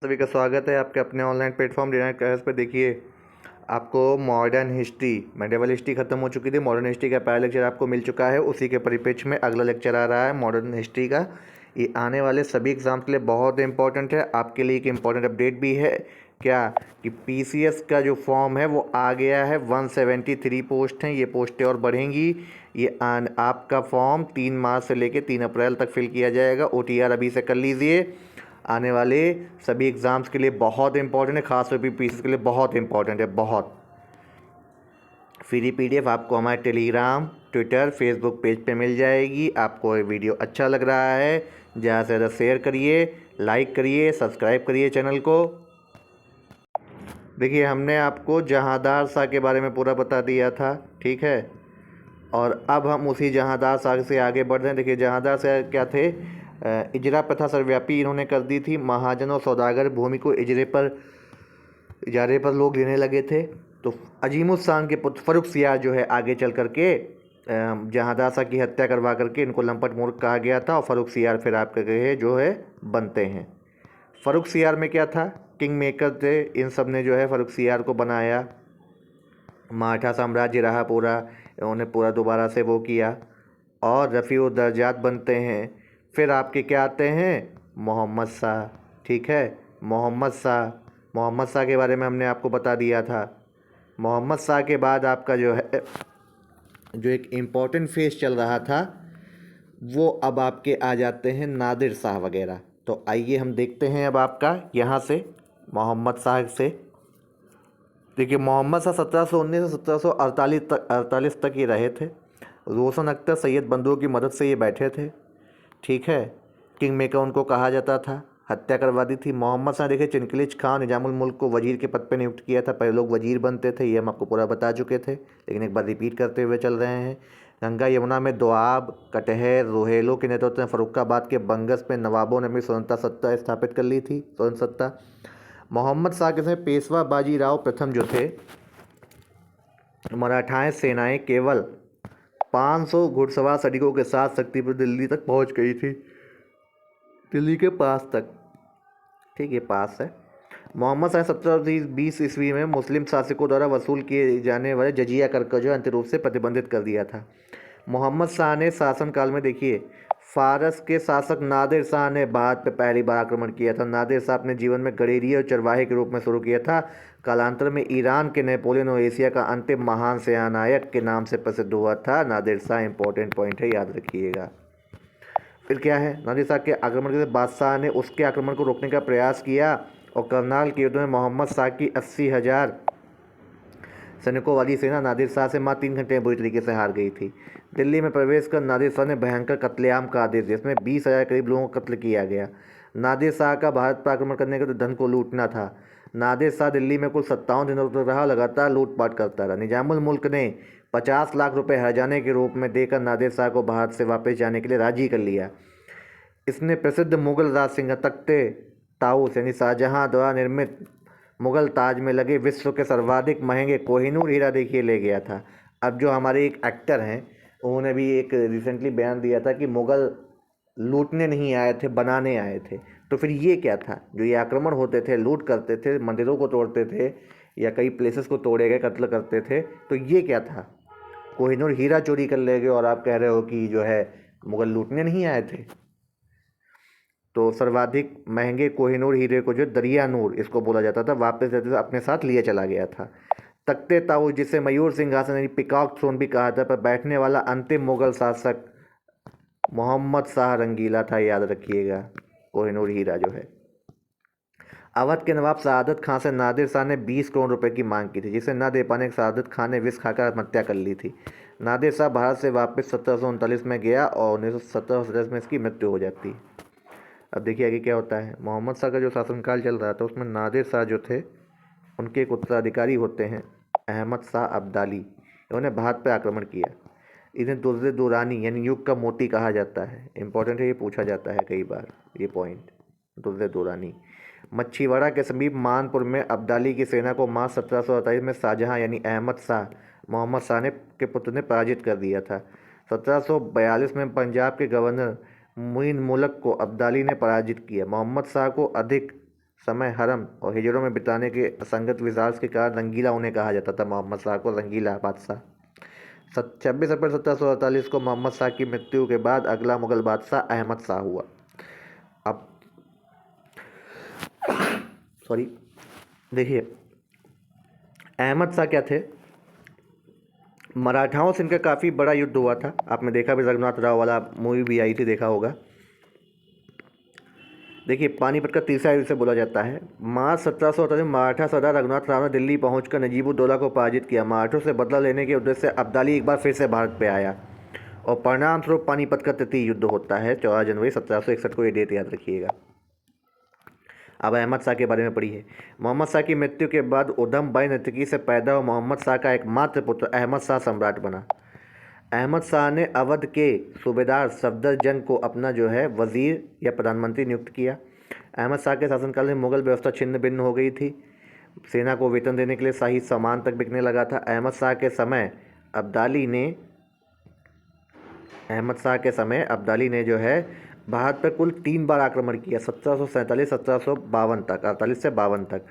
सभी का स्वागत है आपके अपने ऑनलाइन प्लेटफॉर्म डिनाइट क्लासेस पर। देखिए, आपको मॉडर्न हिस्ट्री, मेडिवल हिस्ट्री खत्म हो चुकी थी, मॉडर्न हिस्ट्री का पहला लेक्चर आपको मिल चुका है। उसी के परिप्रेक्ष्य में अगला लेक्चर आ रहा है मॉडर्न हिस्ट्री का। ये आने वाले सभी एग्जाम्स के लिए बहुत इंपॉर्टेंट है। आपके लिए एक इम्पॉर्टेंट अपडेट भी है क्या कि पीसीएस का जो फॉर्म है वो आ गया है। 173 पोस्ट हैं, ये पोस्टें और बढ़ेंगी। आपका फॉर्म 3 मार्च से लेकर 3 अप्रैल तक फिल किया जाएगा। ओटीआर अभी से कर लीजिए। आने वाले सभी एग्ज़ाम्स के लिए बहुत इंपॉर्टेंट है, खासतौर पर पीसीएस के लिए बहुत इंपॉर्टेंट है। बहुत फ्री पीडीएफ आपको हमारे टेलीग्राम, ट्विटर, फेसबुक पेज पे मिल जाएगी। आपको ये वीडियो अच्छा लग रहा है, ज़्यादा से ज़्यादा शेयर करिए, लाइक करिए, सब्सक्राइब करिए चैनल को। देखिए, हमने आपको जहांदार शाह के बारे में पूरा बता दिया था, ठीक है। और अब हम उसी जहांदार शाह से आगे बढ़ रहे हैं। देखिए, जहांदार शाह क्या थे? इजरा प्रथा सर्वव्यापी इन्होंने कर दी थी। महाजन और सौदागर भूमि को इजारे पर लोग लेने लगे थे। तो अजीमुस शान के पुत्र फर्रुख सियार जो है, आगे चल करके जहांदार शाह की हत्या करवा करके इनको लंपट मूर्ख कहा गया था। और फर्रुख सियार फिर आपके कहे जो है बनते हैं। फर्रुख सियार में क्या था? किंग मेकर थे। इन सब ने जो है फर्रुख सियार को बनाया। मराठा साम्राज्य रहा पूरा, इन्होंने पूरा दोबारा से वो किया। और रफ़ी दर्जात बनते हैं। फिर आपके क्या आते हैं? मोहम्मद शाह, ठीक है। मोहम्मद शाह के बारे में हमने आपको बता दिया था। मोहम्मद शाह के बाद आपका जो है, जो एक इम्पॉर्टेंट फेज चल रहा था, वो अब आपके आ जाते हैं नादिर शाह वगैरह। तो आइए हम देखते हैं अब आपका यहाँ से मोहम्मद शाह से। देखिए, मोहम्मद शाह 1719 से 1748 तक ये रहे थे। रोशन अख्तर सैयद बंधुओं की मदद से ये बैठे थे, ठीक है। किंग मेकर उनको कहा जाता था। हत्या करवा दी थी। मोहम्मद शाह देखिए, चिनकलिज खान निजामुल मुल्क को वजीर के पद पर नियुक्त किया था। पहले लोग वजीर बनते थे, ये हम आपको पूरा बता चुके थे, लेकिन एक बार रिपीट करते हुए चल रहे हैं। गंगा यमुना में दोआब, कटहर, रोहेलों के नेतृत्व में फर्रुखाबाद के बंगस में नवाबों ने अपनी स्वतंत्रता सत्ता स्थापित कर ली थी, स्वतंत्र सत्ता। मोहम्मद शाह के समय पेशवा बाजीराव प्रथम जो थे, मराठाएं सेनाएं केवल 500 घुड़सवार सैनिकों के साथ शक्तिपुर दिल्ली तक पहुंच गई थी, दिल्ली के पास तक, ठीक है, पास है। मोहम्मद शाह 1720 ईस्वी में मुस्लिम शासकों द्वारा वसूल किए जाने वाले जजिया कर को जो अंतिम रूप से प्रतिबंधित कर दिया था। मोहम्मद शाह ने शासनकाल में देखिए, फारस के शासक नादिर शाह ने भारत पर पहली बार आक्रमण किया था। नादिर शाह अपने जीवन में गडेरिए और चरवाहे के रूप में शुरू किया था। कालांतर में ईरान के नेपोलियन और एशिया का अंतिम महान सेनानायक के नाम से प्रसिद्ध हुआ था नादिर शाह। इंपॉर्टेंट पॉइंट है, याद रखिएगा। फिर क्या है? नादिर शाह के आक्रमण के बादशाह ने उसके आक्रमण को रोकने का प्रयास किया और करनाल के युद्ध में मोहम्मद शाह की 80,000 सैनिकों वाली सेना नादिर शाह से मात्र 3 घंटे में बुरी तरीके से हार गई थी। दिल्ली में प्रवेश कर नादिर शाह ने भयंकर कत्लेआम का आदेश दिया, जिसमें 20,000 करीब लोगों को कत्ल किया गया। नादिर शाह का भारत पर आक्रमण करने का तो धन को लूटना था। नादिर शाह दिल्ली में कुल 57 दिनों तक रहा, लगातार लूटपाट करता रहा। निजामुल मुल्क ने 50 लाख रुपए हर्जाने के रूप में देकर नादिर शाह को भारत से वापस जाने के लिए राजी कर लिया। इसने प्रसिद्ध मुगल राज सिंह तख्ते ताऊस यानी शाहजहां द्वारा निर्मित मुगल ताज में लगे विश्व के सर्वाधिक महंगे कोहिनूर हीरा देखिए ले गया था। अब जो हमारे एक एक्टर हैं, उन्होंने भी एक रिसेंटली बयान दिया था कि मुगल लूटने नहीं आए थे, बनाने आए थे। तो फिर ये क्या था? जो ये आक्रमण होते थे, लूट करते थे, मंदिरों को तोड़ते थे या कई प्लेसेस को तोड़े गए, कत्ल करते थे, तो ये क्या था? कोहिनूर हीरा चोरी कर ले गए और आप कह रहे हो कि जो है मुगल लूटने नहीं आए थे। तो सर्वाधिक महंगे कोहिनूर हीरे को जो दरिया नूर इसको बोला जाता था, वापस अपने साथ लिए चला गया था। तख्ते ताऊस, जिसे मयूर सिंहासन यानी पिकॉक थ्रोन भी कहा था, पर बैठने वाला अंतिम मुगल शासक मोहम्मद शाह रंगीला था, याद रखिएगा। कोहिनूर हीरा जो है, अवध के नवाब सआदत खान से नादिर शाह ने 20 करोड़ रुपए की मांग की थी, जिसे न दे पाने सआदत खान ने विष खाकर आत्महत्या कर ली थी। नादिर शाह भारत से वापस 1739 में गया और 1917 में इसकी मृत्यु हो जाती। अब देखिए आगे क्या होता है। मोहम्मद शाह का जो शासनकाल चल रहा था, उसमें नादिर शाह जो थे, उनके एक उत्तराधिकारी होते हैं अहमद शाह अब्दाली। इन्होंने भारत पर आक्रमण किया। इन्हें दुर्र दुरानी यानी युग का मोती कहा जाता है। इंपॉर्टेंट है, ये पूछा जाता है कई बार ये पॉइंट। दुर्र दुरानी मच्छीवाड़ा के समीप मानपुर में अब्दाली की सेना को मार्च 1728 में शाहजहां यानी अहमद शाह मोहम्मद शाह ने के पुत्र ने पराजित कर दिया था। 1742 में पंजाब के गवर्नर मुइन मुलक को अब्दाली ने पराजित किया। मोहम्मद शाह को अधिक में हरम और हिजरों में बिताने के असंगत विचार के कारण रंगीला उन्हें कहा जाता था। मोहम्मद शाह को रंगीला बादशाह। 26 अप्रैल 1748 को मोहम्मद शाह की मृत्यु के बाद अगला मुगल बादशाह अहमद शाह हुआ। अब सॉरी, देखिए अहमद शाह क्या थे। मराठाओं से इनका काफ़ी बड़ा युद्ध हुआ था। आपने देखा भी, रघुनाथ राव वाला मूवी भी आई थी, देखा होगा। देखिए पानीपत का तीसरा युद्ध से बोला जाता है। मार्च 1748 में मराठा सरदार रघुनाथ राव ने दिल्ली पहुंचकर नजीबुद्दौला को पराजित किया। मराठों से बदला लेने के उद्देश्य से अब्दाली एक बार फिर से भारत पे आया और परिणाम स्वरूप पानीपत का तृतीय युद्ध होता है 14 जनवरी 1761 को। ये डेट याद रखिएगा। अब अहमद शाह के बारे में पढ़िए। मोहम्मद शाह की मृत्यु के बाद उधम बाई नर्तकी से पैदा हुआ मोहम्मद शाह का एकमात्र पुत्र अहमद शाह सम्राट बना। अहमद शाह ने अवध के सूबेदार सफदरजंग को अपना जो है वजीर या प्रधानमंत्री नियुक्त किया। अहमद शाह के शासनकाल में मुगल व्यवस्था छिन्न भिन्न हो गई थी। सेना को वेतन देने के लिए शाही सामान तक बिकने लगा था। अहमद शाह के समय अब्दाली ने जो है भारत पर कुल 3 बार आक्रमण किया, 1747, 1752 तक, 48 से 52 तक।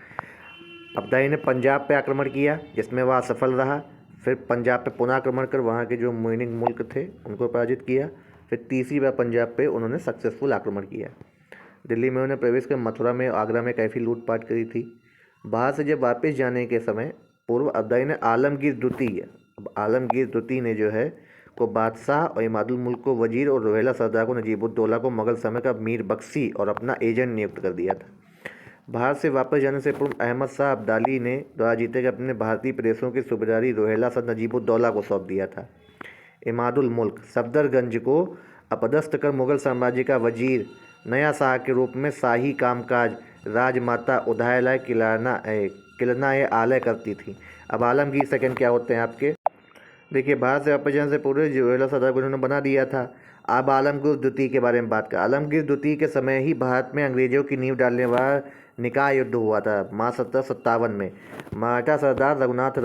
अब्दाली ने पंजाब पे आक्रमण किया जिसमें वह असफल रहा। फिर पंजाब पे पुनः आक्रमण कर वहाँ के जो मुस्लिम मुल्क थे उनको पराजित किया। फिर तीसरी बार पंजाब पे उन्होंने सक्सेसफुल आक्रमण किया। दिल्ली में उन्होंने प्रवेश कर मथुरा में, आगरा में काफ़ी लूटपाट करी थी। बाहर से जब वापस जाने के समय पूर्व अब्दाली ने आलमगीर द्वितीय ने जो है को बादशाह और इमादुल मुल्क को वजीर और रोहेला सरदार को नजीबुद्दौला को मुगल समय का मीर बख्शी और अपना एजेंट नियुक्त कर दिया था। भारत से वापस जाने से पूर्व अहमद शाह अब्दाली ने द्वारा जीते गए अपने भारतीय प्रदेशों की सूबेदारी रोहेला सर नजीबुद्दौला को सौंप दिया था। इमादुल मुल्क सफदरगंज को अपदस्थ कर मुगल साम्राज्य का वजीर नया शाह के रूप में शाही कामकाज राजमाता उदयलाय किलना आलय करती थी। अब आलमगीर सेकंड क्या होते हैं आपके, देखिए भारत से वापस जाने से पूर्व रोहेला सरदार को उन्होंने बना दिया था। अब आलमगीर द्वितीय के बारे में बात कर। आलमगीर द्वितीय के समय ही भारत में अंग्रेजों की नींव डालने वाला निकाय युद्ध हुआ था मार्च 1757 में। मराठा सरदार रघुनाथ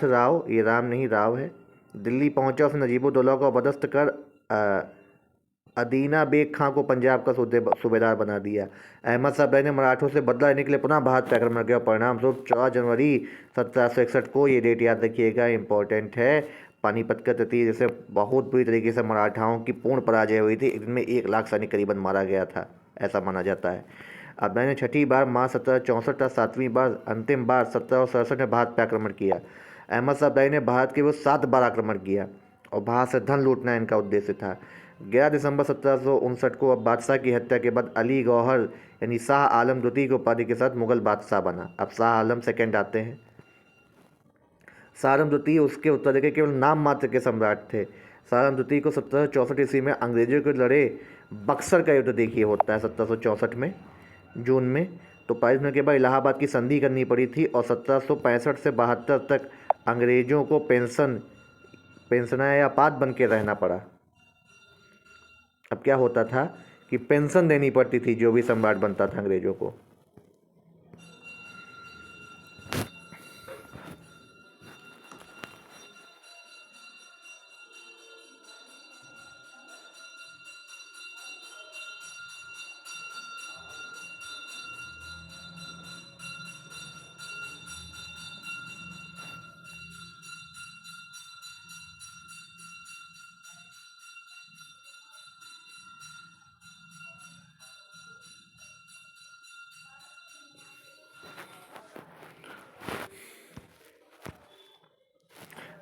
राव, ये राम नहीं राव है, दिल्ली पहुंचा। उसने नजीबुद्दौला को अपदस्थ कर अदीना बेग खां को पंजाब का सूबेदार बना दिया। अहमद शाह ने मराठों से बदला लेने के लिए पुनः भारत पर आक्रमण किया। परिणाम स्वरूप 14 जनवरी 1761 को, ये डेट याद रखिएगा, इंपॉर्टेंट है, पानीपत का तृतीय, जैसे बहुत बुरी तरीके से मराठाओं की पूर्ण पराजय हुई थी। एक दिन में 1 लाख सैनिक करीबन मारा गया था, ऐसा माना जाता है। अब्दाली ने छठी बार मार्च 1764 तक, 7वीं बार, अंतिम बार 1767 में भारत पर आक्रमण किया। अहमद शाह ने भारत के वो 7 बार आक्रमण किया और भारत से धन लूटना इनका उद्देश्य था। 11 दिसंबर 1759 को अब बादशाह की हत्या के बाद अली गौहर यानी शाह आलम द्वितीय को उपाधि के साथ मुगल बादशाह बना। अब शाह आलम सेकंड आते हैं। शाह आलम द्वितीय उसके उत्तराधिकारी केवल नाम मात्र के सम्राट थे। शाह आलम द्वितीय को 1764 ईस्वी में अंग्रेजों के लड़े बक्सर का युद्ध देखिए होता है 1764 में जून में। तो 22 होने के बाद इलाहाबाद की संधि करनी पड़ी थी और 1765 से 72 तक अंग्रेजों को पेंशनायापात बन के रहना पड़ा। अब क्या होता था कि पेंशन देनी पड़ती थी जो भी सम्राट बनता था अंग्रेजों को।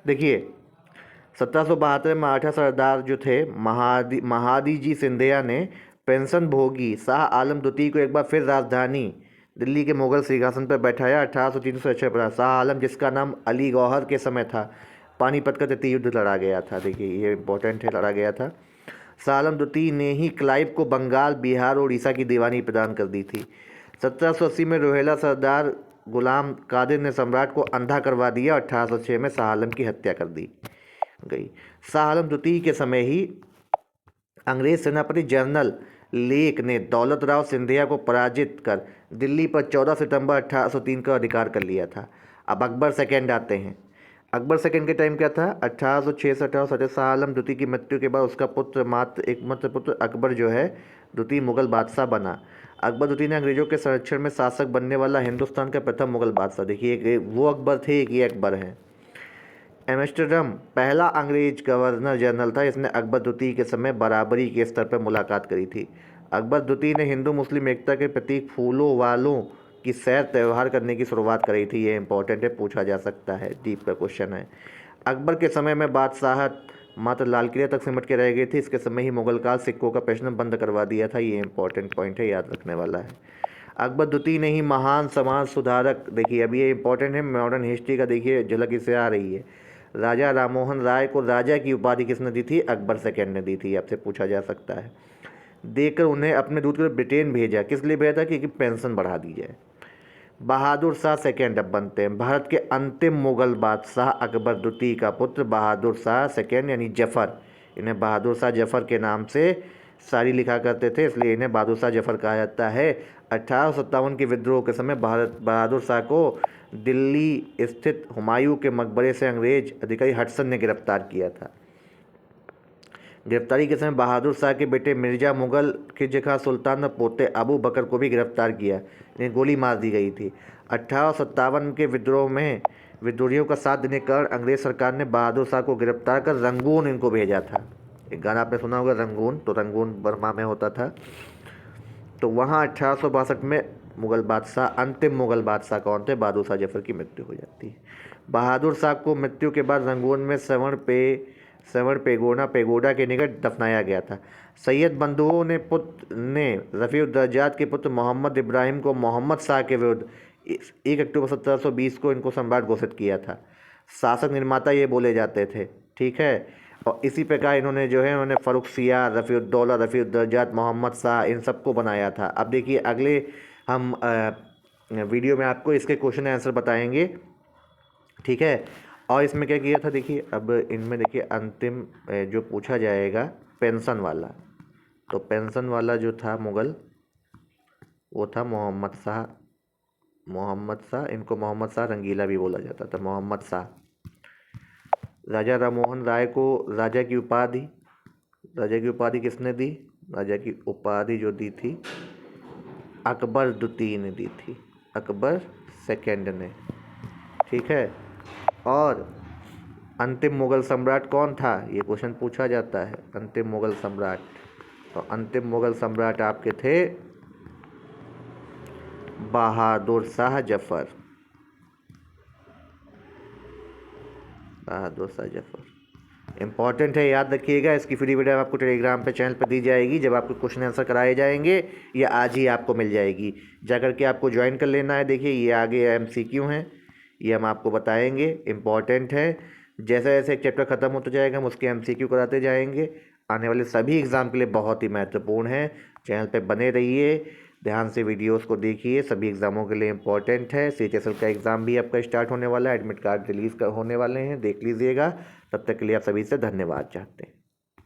देखिए 1772 में मराठा सरदार जो थे महादी जी सिंधिया ने पेंशन भोगी शाह आलम द्वितीय को एक बार फिर राजधानी दिल्ली के मुगल सिंहासन पर बैठाया। 1803 से 18 शाह आलम, जिसका नाम अली गौहर के समय था, पानीपत का तृतीय युद्ध लड़ा गया था। देखिए ये इंपॉर्टेंट है, लड़ा गया था। शाह आलम द्वितीय ने ही क्लाइव को बंगाल, बिहार और उड़ीसा की दीवानी प्रदान कर दी थी। 1780 में रोहेला सरदार गुलाम कादिर ने सम्राट को अंधा करवा दिया। 1806 में शाह आलम की हत्या कर दी गई। शाह आलम द्वितीय के समय ही अंग्रेज सेनापति जनरल लेक ने दौलत राव सिंधिया को पराजित कर दिल्ली पर 14 सितंबर 1803 का अधिकार कर लिया था। अब अकबर सेकंड आते हैं। अकबर सेकंड के टाइम क्या था, 1806 से 1807। शाह आलम द्वितीय की मृत्यु के बाद उसका पुत्र एकमात्र पुत्र अकबर जो है द्वितीय मुगल बादशाह बना। अकबर द्वितीय ने अंग्रेजों के संरक्षण में शासक बनने वाला हिंदुस्तान का प्रथम मुगल बादशाह। देखिए एक वो अकबर थे, एक ये अकबर हैं। एम्स्टर्डम पहला अंग्रेज गवर्नर जनरल था, इसने अकबर द्वितीय के समय बराबरी के स्तर पर मुलाकात करी थी। अकबर द्वितीय ने हिंदू मुस्लिम एकता के प्रतीक फूलों वालों की सैर त्यौहार करने की शुरुआत करी थी। ये इंपॉर्टेंट है, पूछा जा सकता है, डीप का क्वेश्चन है। अकबर के समय में बादशाहत मात्र लाल किले तक सिमट के रह गई थी, इसके समय ही मुगल काल सिक्कों का प्रचलन बंद करवा दिया था। ये इंपॉर्टेंट पॉइंट है, याद रखने वाला है। अकबर द्वितीय ने ही महान समाज सुधारक, देखिए अभी ये इंपॉर्टेंट है, मॉडर्न हिस्ट्री का देखिए झलक इससे आ रही है। राजा राममोहन राय को राजा की उपाधि किसने दी थी? अकबर सेकेंड ने दी थी, आपसे पूछा जा सकता है। देकर उन्हें अपने दूत को ब्रिटेन भेजा, किस लिए भेजा था? क्योंकि पेंशन बढ़ा दी जाए। बहादुर शाह सेकेंड अब बनते हैं। भारत के अंतिम मुगल बादशाह अकबर द्वितीय का पुत्र बहादुर शाह सेकेंड यानी जफर, इन्हें बहादुर शाह जफर के नाम से शायरी लिखा करते थे, इसलिए इन्हें बहादुर शाह जफर कहा जाता है। 1857 के विद्रोह के समय बहादुर शाह को दिल्ली स्थित हुमायूं के मकबरे से अंग्रेज अधिकारी हडसन ने गिरफ्तार किया था। गिरफ्तारी के समय बहादुर शाह के बेटे मिर्जा मुगल खिज खां सुल्तान और पोते अबू बकर को भी गिरफ्तार किया, इन्हें गोली मार दी गई थी। 1857 के विद्रोह में विद्रोहियों का साथ देने के कारण अंग्रेज सरकार ने बहादुर शाह को गिरफ्तार कर रंगून इनको भेजा था। एक गाना आपने सुना होगा रंगून, तो रंगून बर्मा में होता था। तो वहाँ 1862 में मुगल बादशाह, अंतिम मुगल बादशाह कौन थे? बहादुर शाह जफर की मृत्यु हो जाती है। बहादुर शाह को मृत्यु के बाद रंगून में सवर्ण पेगोडा के निकट दफनाया गया था। सैयद बंधुओं ने रफ़ीउद्दौजात के पुत्र मोहम्मद इब्राहिम को मोहम्मद शाह के विरुद्ध 1 अक्टूबर 1720 को इनको सम्राट घोषित किया था। शासक निर्माता ये बोले जाते थे, ठीक है। और इसी प्रकार इन्होंने जो है उन्होंने फ़र्रुखसियार, रफ़ीउद्दौला, रफ़ीउद्दौजात, मोहम्मद शाह, इन सबको बनाया था। अब देखिए अगले हम वीडियो में आपको इसके क्वेश्चन आंसर बताएंगे, ठीक है। और इसमें क्या किया था देखिए, अब इनमें देखिए अंतिम जो पूछा जाएगा पेंशन वाला, तो पेंशन वाला जो था मुगल, वो था मोहम्मद शाह। इनको मोहम्मद शाह रंगीला भी बोला जाता था, मोहम्मद शाह। राजा राममोहन राय को राजा की उपाधि किसने दी? राजा की उपाधि जो दी थी अकबर द्वितीय ने दी थी, अकबर सेकेंड ने, ठीक है। और अंतिम मुगल सम्राट कौन था? ये क्वेश्चन पूछा जाता है, अंतिम मुगल सम्राट। तो अंतिम मुगल सम्राट आपके थे बहादुर शाह जफर। बहादुर शाह जफर इंपॉर्टेंट है, याद रखिएगा। इसकी फ्री वीडियो आपको टेलीग्राम पे चैनल पे दी जाएगी, जब आपको क्वेश्चन आंसर कराए जाएंगे या आज ही आपको मिल जाएगी। जाकर के आपको ज्वाइन कर लेना है। देखिए ये आगे MCQ हैं, ये हम आपको बताएंगे, इम्पॉर्टेंट है। जैसे जैसे एक चैप्टर ख़त्म होता जाएगा हम उसके MCQ कराते जाएंगे। आने वाले सभी एग्ज़ाम के लिए बहुत ही महत्वपूर्ण है। चैनल पे बने रहिए, ध्यान से वीडियोस को देखिए, सभी एग्ज़ामों के लिए इम्पॉर्टेंट है। CHSL का एग्ज़ाम भी आपका स्टार्ट होने वाला है, एडमिट कार्ड रिलीज़ होने वाले हैं, देख लीजिएगा। तब तक के लिए आप सभी से धन्यवाद चाहते हैं।